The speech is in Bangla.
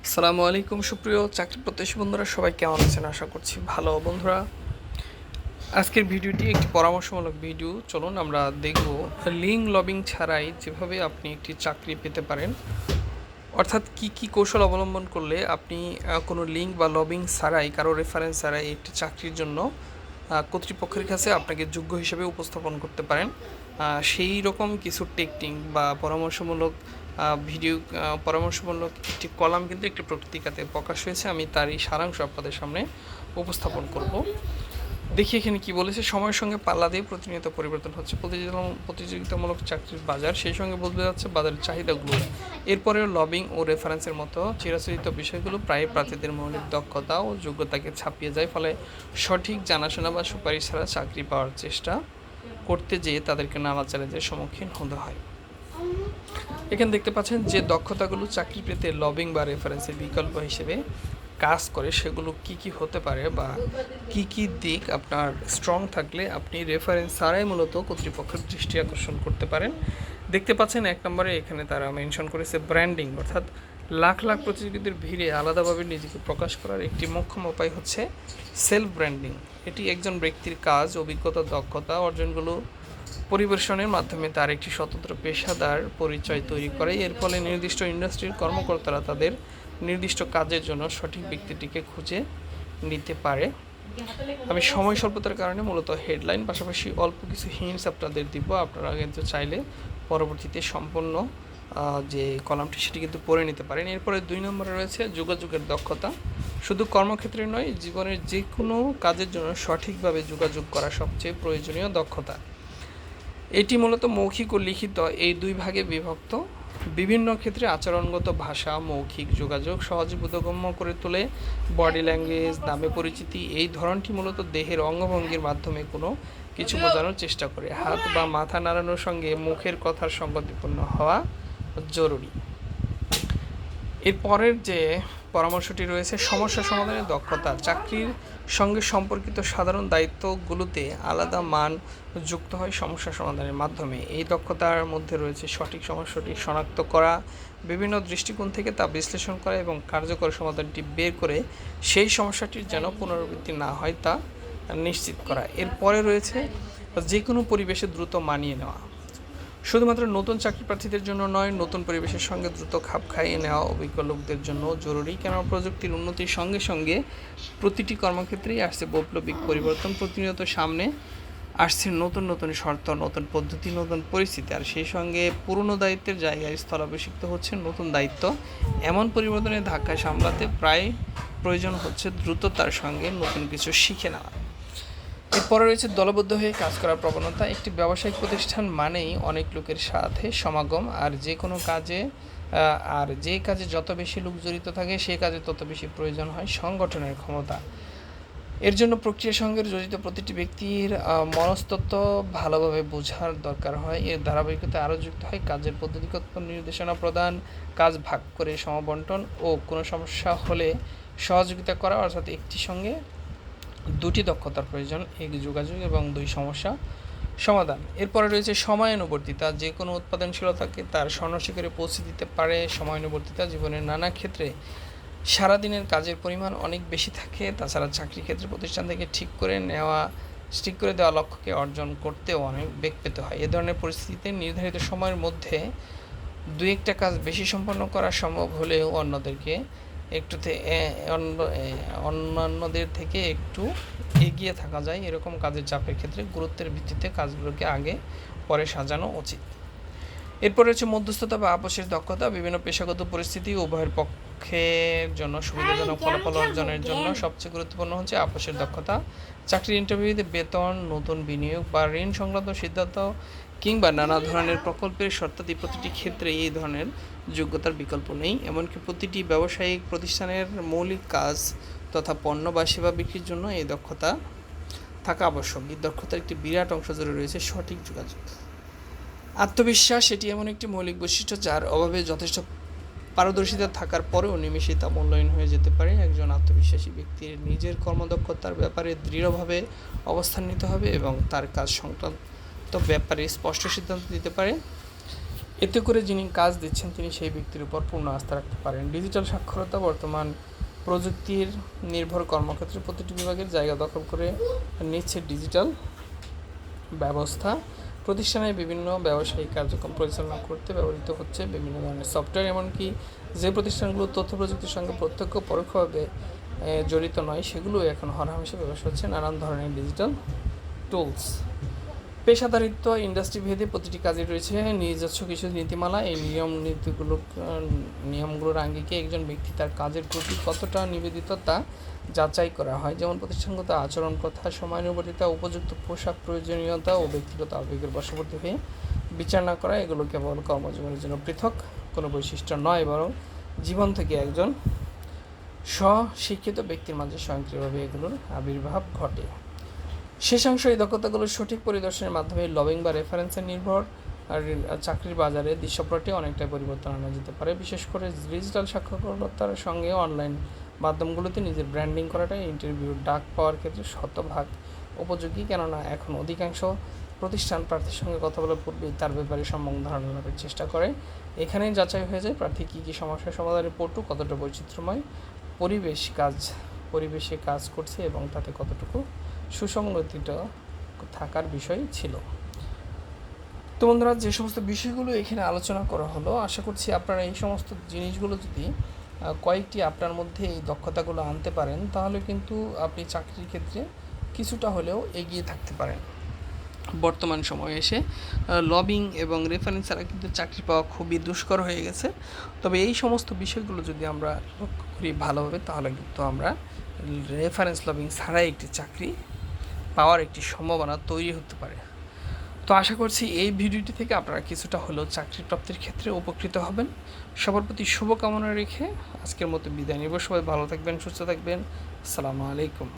আসসালামু আলাইকুম সুপ্রিয় চাকরি প্রত্যাশী বন্ধুরা, সবাই কেমন আছেন? আশা করছি ভালো। বন্ধুরা, আজকের ভিডিওটি একটি পরামর্শমূলক ভিডিও। চলুন আমরা দেখব লিঙ্ক লবিং ছাড়াই যেভাবে আপনি একটি চাকরি পেতে পারেন, অর্থাৎ কি কৌশল অবলম্বন করলে আপনি কোনো লিঙ্ক বা লবিং ছাড়াই, কারো রেফারেন্স ছাড়াই একটি চাকরির জন্য কর্তৃপক্ষের কাছে আপনাকে যোগ্য হিসেবে উপস্থাপন করতে পারেন। সেই রকম কিছু টেকনিক বা ভিডিও পরামর্শমূলক একটি কলাম কিন্তু একটি পত্রিকাতে প্রকাশ হয়েছে। আমি তারই সারাংশ আপনাদের সামনে উপস্থাপন করব। দেখি এখানে কি বলেছে। সময়ের সঙ্গে পাল্লা দিয়ে প্রতিনিয়ত পরিবর্তন হচ্ছে প্রতিযোগিতামূলক চাকরির বাজার, সেই সঙ্গে বদলে যাচ্ছে বাজারের চাহিদাগুলো। এরপরেও লবিং ও রেফারেন্সের মতো চিরাচরিত বিষয়গুলো প্রায় প্রার্থীদের মৌলিক দক্ষতা ও যোগ্যতাকে ছাপিয়ে যায়। ফলে সঠিক জানাশোনা বা সুপারিশ ছাড়া চাকরি পাওয়ার চেষ্টা করতে যেয়ে তাদেরকে নানা চ্যালেঞ্জের সম্মুখীন হতে হয়। এখানে দেখতে পাচ্ছেন যে দক্ষতাগুলো চাকরি পেতে লবিং বা রেফারেন্সের বিকল্প হিসেবে কাজ করে, সেগুলো কি হতে পারে বা কি দিক আপনার স্ট্রং থাকলে আপনি রেফারেন্স ছাড়াই মূলত কর্তৃপক্ষের দৃষ্টি আকর্ষণ করতে পারেন। দেখতে পাচ্ছেন 1 নম্বরে এখানে তারা মেনশন করেছে ব্র্যান্ডিং, অর্থাৎ লাখ লাখ প্রতিযোগীদের ভিড়ে আলাদাভাবে নিজেকে প্রকাশ করার একটি মোক্ষম উপায় হচ্ছে সেলফ ব্র্যান্ডিং। এটি একজন ব্যক্তির কাজ, অভিজ্ঞতা, দক্ষতা অর্জনগুলো পরিবেশনের মাধ্যমে তার একটি স্বতন্ত্র পেশাদার পরিচয় তৈরি করে। এর ফলে নির্দিষ্ট ইন্ডাস্ট্রির কর্মকর্তারা তাদের নির্দিষ্ট কাজের জন্য সঠিক ব্যক্তিটিকে খুঁজে নিতে পারে। আমি সময় স্বল্পতার কারণে মূলত হেডলাইন পাশাপাশি অল্প কিছু হিন্টস আপনাদের দিব। আপনারা কিন্তু চাইলে পরবর্তীতে সম্পূর্ণ যে কলামটি সেটি কিন্তু পড়ে নিতে পারেন। এরপরে 2 নম্বরে রয়েছে যোগাযোগের দক্ষতা। শুধু কর্মক্ষেত্রে নয়, জীবনের যে কোনো কাজের জন্য সঠিকভাবে যোগাযোগ করা সবচেয়ে প্রয়োজনীয় দক্ষতা। এটি মূলত মৌখিক ও লিখিত এই 2 ভাগে বিভক্ত। বিভিন্ন ক্ষেত্রে আচরণগত ভাষা, মৌখিক যোগাযোগ সহজে বোধগম্য করে তোলে। বডি ল্যাঙ্গুয়েজ, নামে পরিচিতি, এই ধরনটি মূলত দেহের অঙ্গভঙ্গির মাধ্যমে কোনো কিছু বোঝানোর চেষ্টা করে। হাত বা মাথা নাড়ানোর সঙ্গে মুখের কথার সঙ্গতিপূর্ণ হওয়া জরুরি। এর পরের যে পরামর্শটি রয়েছে সমস্যা সমাধানের দক্ষতা। চাকরির সঙ্গে সম্পর্কিত সাধারণ দায়িত্বগুলোতে আলাদা মান যুক্ত হয় সমস্যা সমাধানের মাধ্যমে। এই দক্ষতার মধ্যে রয়েছে সঠিক সমস্যাটি শনাক্ত করা, বিভিন্ন দৃষ্টিকোণ থেকে তা বিশ্লেষণ করা এবং কার্যকর সমাধানটি বের করে সেই সমস্যাটির যেন পুনরাবৃত্তি না হয় তা নিশ্চিত করা। এরপরে রয়েছে যে কোনো পরিবেশে দ্রুত মানিয়ে নেওয়া। শুধুমাত্র নতুন চাকরি প্রার্থীদের জন্য নয়, নতুন পরিবেশের সঙ্গে দ্রুত খাপ খাইয়ে নেওয়া অভিজ্ঞ লোকদের জন্য জরুরি। কেননা প্রযুক্তির উন্নতির সঙ্গে সঙ্গে প্রতিটি কর্মক্ষেত্রেই আসছে বৈপ্লবিক পরিবর্তন। প্রতিনিয়ত সামনে আসছে নতুন নতুন শর্ত, নতুন পদ্ধতি, নতুন পরিস্থিতি, আর সেই সঙ্গে পুরনো দায়িত্বের জায়গায় স্থলাভিষিক্ত হচ্ছে নতুন দায়িত্ব। এমন পরিবর্তনের ধাক্কা সামলাতে প্রায় প্রয়োজন হচ্ছে দ্রুততার সঙ্গে নতুন কিছু শিখে নেওয়া। এরপরে রয়েছে দলবদ্ধ হয়ে কাজ করার প্রবণতা। একটি ব্যবসায়িক প্রতিষ্ঠান মানেই অনেক লোকের সাথে সমাগম, আর যে কাজে যত বেশি লোক জড়িত থাকে সেই কাজে তত বেশি প্রয়োজন হয় সংগঠনের ক্ষমতা। এর জন্য প্রক্রিয়ার সঙ্গে জড়িত প্রতিটি ব্যক্তির মনস্তত্ত্ব ভালোভাবে বোঝার দরকার হয়। এর ধারাবাহিকতা আরও যুক্ত হয় কাজের পদ্ধতিগত নির্দেশনা প্রদান, কাজ ভাগ করে সমবন্টন ও কোনো সমস্যা হলে সহযোগিতা করা, অর্থাৎ একটি সঙ্গে 2টি দক্ষতার প্রয়োজন, 1 যোগাযোগ এবং 2 সমস্যা সমাধান। এরপরে রয়েছে সময়ানুবর্তিতা। যে কোনো উৎপাদনশীলতাকে তার স্বর্ণশিখরে পৌঁছে দিতে পারে সময়ানুবর্তিতা। জীবনের নানা ক্ষেত্রে সারাদিনের কাজের পরিমাণ অনেক বেশি থাকে। তাছাড়া চাকরি ক্ষেত্রে প্রতিষ্ঠান থেকে ঠিক করে দেওয়া লক্ষ্যকে অর্জন করতেও অনেক বেগ পেতে হয়। এ ধরনের পরিস্থিতিতে নির্ধারিত সময়ের মধ্যে 2-1টা কাজ বেশি সম্পন্ন করা সম্ভব হলেও অন্যান্যদের থেকে একটু এগিয়ে থাকা যায়। এরকম কাজের চাপের ক্ষেত্রে গুরুত্বের ভিত্তিতে কাজগুলোকে আগে পরে সাজানো উচিত। এরপর রয়েছে মধ্যস্থতা বা আপোষের দক্ষতা। বিভিন্ন পেশাগত পরিস্থিতি উভয়ের পক্ষের জন্য সুবিধাজনক ফলাফল অর্জনের জন্য সবচেয়ে গুরুত্বপূর্ণ হচ্ছে আপোষের দক্ষতা। চাকরির ইন্টারভিউতে বেতন, নতুন বিনিয়োগ বা ঋণ সংক্রান্ত সিদ্ধান্ত কিংবা নানা ধরনের প্রকল্পের শর্তাদি প্রতিটি ক্ষেত্রে এই ধরনের যোগ্যতার বিকল্প নেই। এমনকি প্রতিটি ব্যবসায়িক প্রতিষ্ঠানের মৌলিক কাজ তথা পণ্য বা সেবা বিক্রির জন্য এই দক্ষতা থাকা আবশ্যক। এই দক্ষতার একটি বিরাট অংশ জুড়ে রয়েছে সঠিক যোগাযোগ। আত্মবিশ্বাস এটি এমন একটি মৌলিক বৈশিষ্ট্য যার অভাবে যথেষ্ট পারদর্শিতা থাকার পরেও নিমেষেই তা মূল্যায়ন হয়ে যেতে পারে। একজন আত্মবিশ্বাসী ব্যক্তির নিজের কর্মদক্ষতার ব্যাপারে দৃঢ়ভাবে অবস্থান নিতে হবে এবং তার কাজ সংক্রান্ত ব্যাপারে স্পষ্ট সিদ্ধান্ত নিতে পারে। এতে করে যিনি কাজ দিচ্ছেন তিনি সেই ব্যক্তির উপর পূর্ণ আস্থা রাখতে পারেন। ডিজিটাল সাক্ষরতা বর্তমান প্রযুক্তির নির্ভর কর্মক্ষেত্রে প্রতিটি বিভাগের জায়গা দখল করে নিচ্ছে। ডিজিটাল ব্যবস্থা প্রতিষ্ঠানের বিভিন্ন ব্যবসায়িক কার্যক্রম পরিচালনা করতে ব্যবহৃত হচ্ছে বিভিন্ন ধরনের সফটওয়্যার, এমনকি যে প্রতিষ্ঠানগুলো তথ্য প্রযুক্তির সঙ্গে প্রত্যক্ষ পরোক্ষভাবে জড়িত নয় সেগুলো এখন হরহামেশা ব্যবসা হচ্ছে নানান ধরনের ডিজিটাল টুলস। পেশাদারিত্ব ইন্ডাস্ট্রি ভেদে প্রতিটি কাজে রয়েছে নিজস্ব কিছু নীতিমালা। এই নিয়মগুলোর আঙ্গিকে একজন ব্যক্তি তার কাজের প্রতি কতটা নিবেদিত তা যাচাই করা হয়, যেমন প্রতিষ্ঠানগত আচরণ, কথা, সময়ানুবর্তিতা, উপযুক্ত পোশাক, প্রয়োজনীয়তা ও ব্যক্তিগত আবেগের বশবর্তী হয়ে বিচার না করা। এগুলো কেবল কর্মজীবনের জন্য পৃথক কোনো বৈশিষ্ট্য নয়, বরং জীবন থেকে একজন স্বশিক্ষিত ব্যক্তির মাঝে স্বয়ংক্রিয়ভাবে এগুলোর আবির্ভাব ঘটে। শেষাংশ এই দক্ষতাগুলোর সঠিক পরিদর্শনের মাধ্যমে লবিং বা রেফারেন্সের নির্ভর আর চাকরির বাজারে দৃশ্যপটে অনেকটাই পরিবর্তন আনা যেতে পারে। বিশেষ করে ডিজিটাল সাক্ষরতার সঙ্গে অনলাইন মাধ্যমগুলোতে নিজের ব্র্যান্ডিং করাটা ইন্টারভিউ ডাক পাওয়ার ক্ষেত্রে শতভাগ উপযোগী, কেননা এখন অধিকাংশ প্রতিষ্ঠান প্রার্থীর সঙ্গে কথা বলার পূর্বেই তার ব্যাপারে সম্যক ধারণা লাভের চেষ্টা করে। এখানেই যাচাই হয়ে যায় প্রার্থী কী কী সমস্যার সমাধানের পটু, কতটা বৈচিত্র্যময় পরিবেশে কাজ করছে এবং তাতে কতটুকু সুসংগতিটা থাকার বিষয় ছিল। তো বন্ধুরা, যে সমস্ত বিষয়গুলো এখানে আলোচনা করা হলো, আশা করছি আপনারা এই সমস্ত জিনিসগুলো যদি কয়েকটি আপনার মধ্যে এই দক্ষতাগুলো আনতে পারেন তাহলে কিন্তু আপনি চাকরির ক্ষেত্রে কিছুটা হলেও এগিয়ে থাকতে পারেন। বর্তমান সময়ে এসে লবিং এবং রেফারেন্স ছাড়া কিন্তু চাকরি পাওয়া খুবই দুষ্কর হয়ে গেছে। তবে এই সমস্ত বিষয়গুলো যদি আমরা লক্ষ্য করি ভালোভাবে তাহলে কিন্তু আমরা রেফারেন্স লবিং ছাড়াই একটি চাকরি পাওয়ার একটি সম্ভাবনা তৈরি হতে পারে। তো আশা করছি এই ভিডিওটি থেকে আপনারা কিছুটা হলেও চাকরি প্রাপ্তির ক্ষেত্রে উপকৃত হবেন। সবার প্রতি শুভকামনা রেখে আজকের মতো বিদায় নিব। সবাই ভালো থাকবেন, সুস্থ থাকবেন। আসসালামু আলাইকুম।